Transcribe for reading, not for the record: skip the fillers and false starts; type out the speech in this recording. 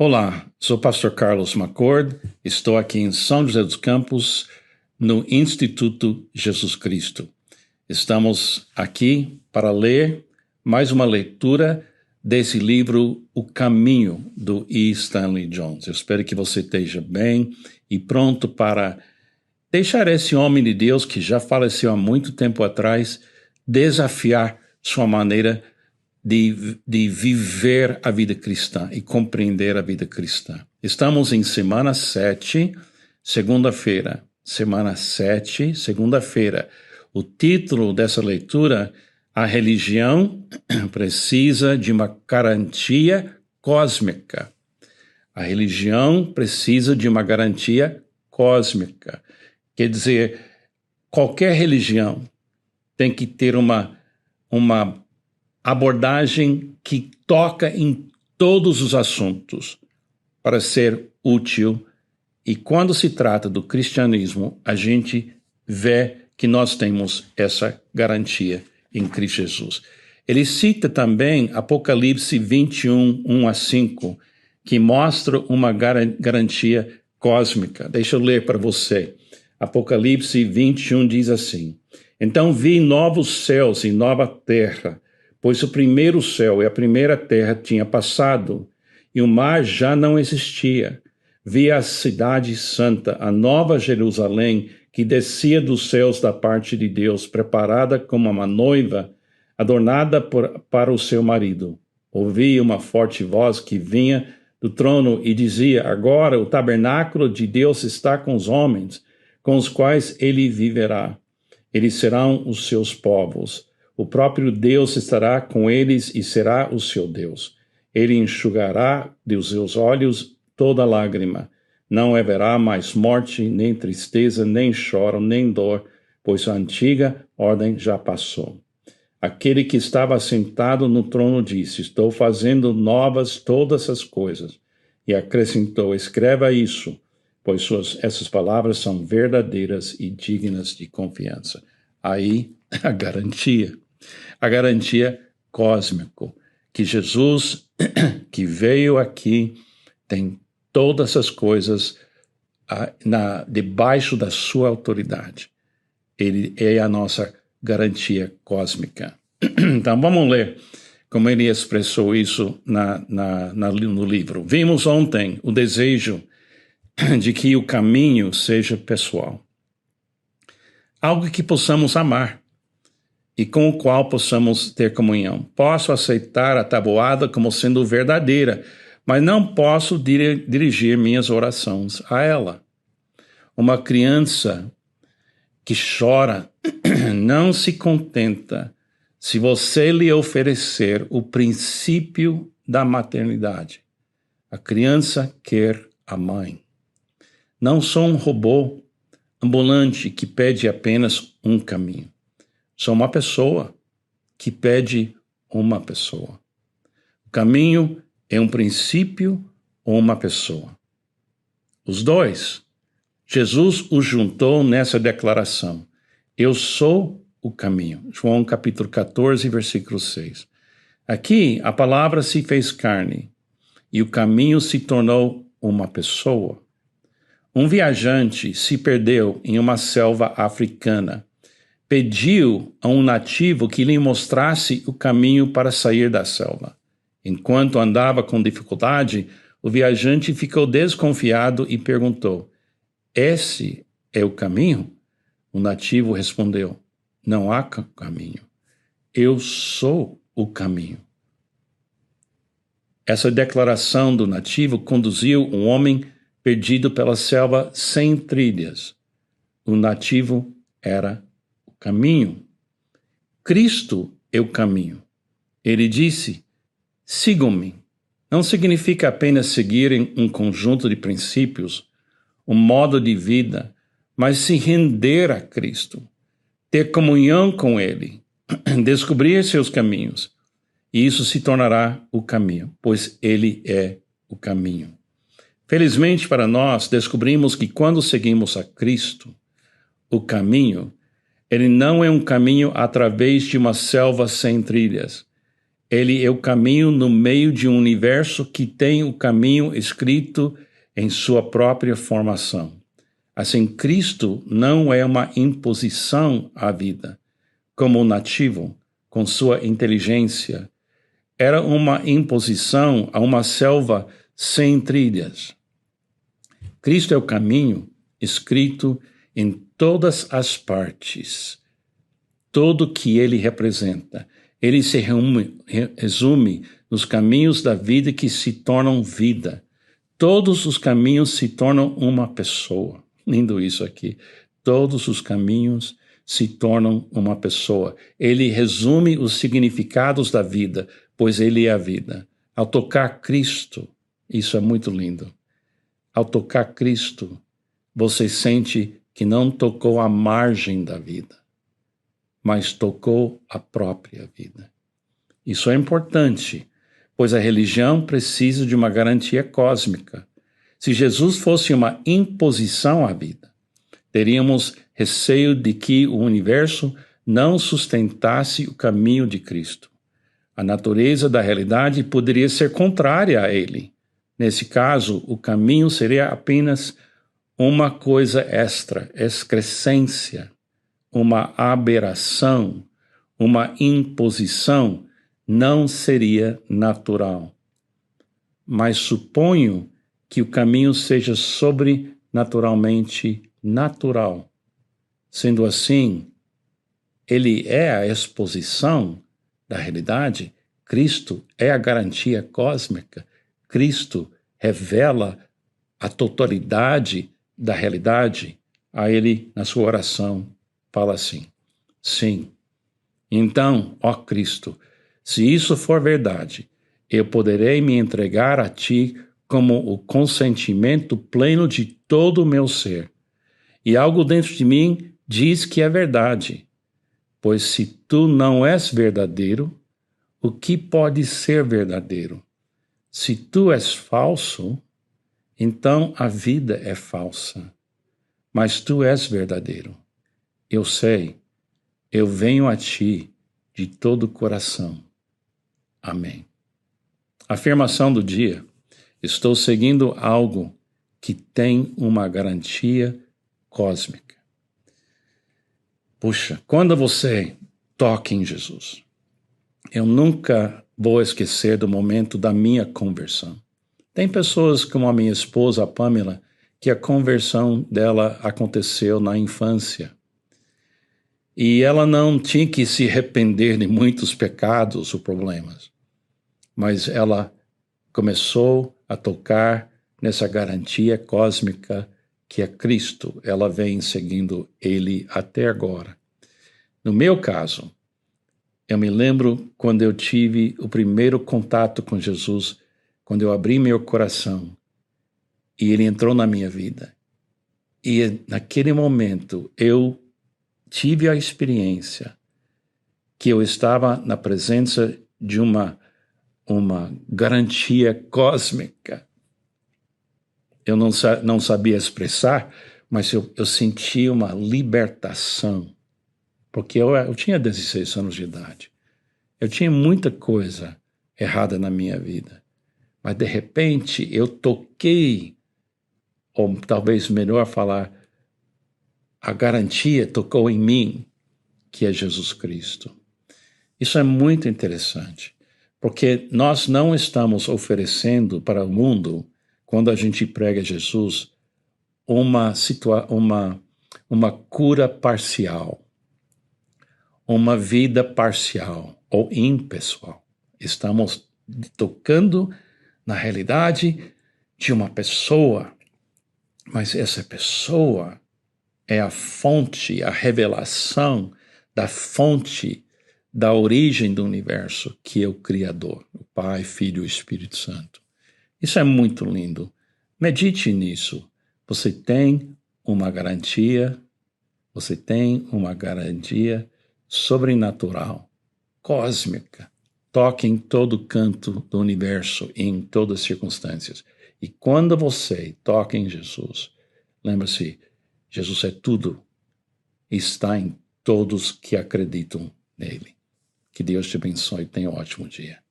Olá, sou o pastor Carlos McCord, estou aqui em São José dos Campos, no Instituto Jesus Cristo. Estamos aqui para ler mais uma leitura desse livro, O Caminho, do E. Stanley Jones. Eu espero que você esteja bem e pronto para deixar esse homem de Deus, que já faleceu há muito tempo atrás, desafiar sua maneira de viver a vida cristã e compreender a vida cristã. Estamos em semana 7, segunda-feira. Semana 7, segunda-feira. O título dessa leitura: A religião precisa de uma garantia cósmica. A religião precisa de uma garantia cósmica. Quer dizer, qualquer religião tem que ter uma abordagem que toca em todos os assuntos para ser útil. E quando se trata do cristianismo, a gente vê que nós temos essa garantia em Cristo Jesus. Ele cita também Apocalipse 21, 1 a 5, que mostra uma garantia cósmica. Deixa eu ler para você. Apocalipse 21 diz assim: Então vi novos céus e nova terra, pois o primeiro céu e a primeira terra tinha passado, e o mar já não existia. Vi a cidade santa, a nova Jerusalém, que descia dos céus da parte de Deus, preparada como uma noiva, adornada para o seu marido. Ouvi uma forte voz que vinha do trono e dizia: Agora o tabernáculo de Deus está com os homens, com os quais ele viverá. Eles serão os seus povos. O próprio Deus estará com eles e será o seu Deus. Ele enxugará dos seus olhos toda lágrima. Não haverá mais morte, nem tristeza, nem choro, nem dor, pois a antiga ordem já passou. Aquele que estava sentado no trono disse: Estou fazendo novas todas as coisas. E acrescentou: Escreva isso, pois essas palavras são verdadeiras e dignas de confiança. Aí a garantia cósmica, que Jesus, que veio aqui, tem todas as coisas debaixo da sua autoridade. Ele é a nossa garantia cósmica. Então vamos ler como ele expressou isso no livro. Vimos ontem o desejo de que o caminho seja pessoal. Algo que possamos amar e com o qual possamos ter comunhão. Posso aceitar a tabuada como sendo verdadeira, mas não posso dirigir minhas orações a ela. Uma criança que chora não se contenta se você lhe oferecer o princípio da maternidade. A criança quer a mãe. Não sou um robô ambulante que pede apenas um caminho. Sou uma pessoa que pede uma pessoa. O caminho é um princípio ou uma pessoa. Os dois. Jesus os juntou nessa declaração: Eu sou o caminho. João capítulo 14, versículo 6. Aqui a palavra se fez carne e o caminho se tornou uma pessoa. Um viajante se perdeu em uma selva africana. Pediu a um nativo que lhe mostrasse o caminho para sair da selva. Enquanto andava com dificuldade, o viajante ficou desconfiado e perguntou: Esse é o caminho? O nativo respondeu: Não há caminho. Eu sou o caminho. Essa declaração do nativo conduziu um homem perdido pela selva sem trilhas. O nativo era o caminho. Cristo é o caminho. Ele disse: Sigam-me. Não significa apenas seguir um conjunto de princípios, um modo de vida, mas se render a Cristo, ter comunhão com Ele, descobrir seus caminhos. E isso se tornará o caminho, pois Ele é o caminho. Felizmente para nós, descobrimos que quando seguimos a Cristo, o caminho, ele não é um caminho através de uma selva sem trilhas. Ele é o caminho no meio de um universo que tem o caminho escrito em sua própria formação. Assim, Cristo não é uma imposição à vida, como o nativo, com sua inteligência. Era uma imposição a uma selva sem trilhas. Cristo é o caminho escrito em todas as partes, todo que ele representa. Ele se resume nos caminhos da vida que se tornam vida. Todos os caminhos se tornam uma pessoa. Lindo isso aqui. Todos os caminhos se tornam uma pessoa. Ele resume os significados da vida, pois ele é a vida. Ao tocar Cristo, isso é muito lindo. Ao tocar Cristo, você sente que não tocou a margem da vida, mas tocou a própria vida. Isso é importante, pois a religião precisa de uma garantia cósmica. Se Jesus fosse uma imposição à vida, teríamos receio de que o universo não sustentasse o caminho de Cristo. A natureza da realidade poderia ser contrária a ele. Nesse caso, o caminho seria apenas uma coisa extra, excrescência, uma aberração, uma imposição, não seria natural. Mas suponho que o caminho seja sobrenaturalmente natural. Sendo assim, ele é a exposição da realidade, Cristo é a garantia cósmica, Cristo revela a totalidade da realidade. A ele, na sua oração, fala assim: sim. Então, ó Cristo, se isso for verdade, eu poderei me entregar a ti como o consentimento pleno de todo o meu ser. E algo dentro de mim diz que é verdade, pois se tu não és verdadeiro, o que pode ser verdadeiro? Se tu és falso, então a vida é falsa, mas tu és verdadeiro. Eu sei, eu venho a ti de todo o coração. Amém. Afirmação do dia: estou seguindo algo que tem uma garantia cósmica. Puxa, quando você toca em Jesus, eu nunca vou esquecer do momento da minha conversão. Tem pessoas como a minha esposa, a Pamela, que a conversão dela aconteceu na infância. E ela não tinha que se arrepender de muitos pecados ou problemas. Mas ela começou a tocar nessa garantia cósmica que é Cristo. Ela vem seguindo ele até agora. No meu caso, eu me lembro quando eu tive o primeiro contato com Jesus, quando eu abri meu coração e ele entrou na minha vida. E naquele momento eu tive a experiência que eu estava na presença de uma garantia cósmica. Eu não sabia expressar, mas eu senti uma libertação, porque eu tinha 16 anos de idade. Eu tinha muita coisa errada na minha vida, mas de repente eu toquei, ou talvez melhor falar, a garantia tocou em mim, que é Jesus Cristo. Isso é muito interessante, porque nós não estamos oferecendo para o mundo, quando a gente prega Jesus, uma cura parcial, uma vida parcial ou impessoal. Estamos tocando na realidade de uma pessoa, mas essa pessoa é a fonte, a revelação da fonte da origem do universo, que é o Criador, o Pai, Filho e Espírito Santo. Isso é muito lindo. Medite nisso. Você tem uma garantia sobrenatural, cósmica. Toque em todo canto do universo e em todas as circunstâncias. E quando você toca em Jesus, lembre-se, Jesus é tudo e está em todos que acreditam nele. Que Deus te abençoe e tenha um ótimo dia.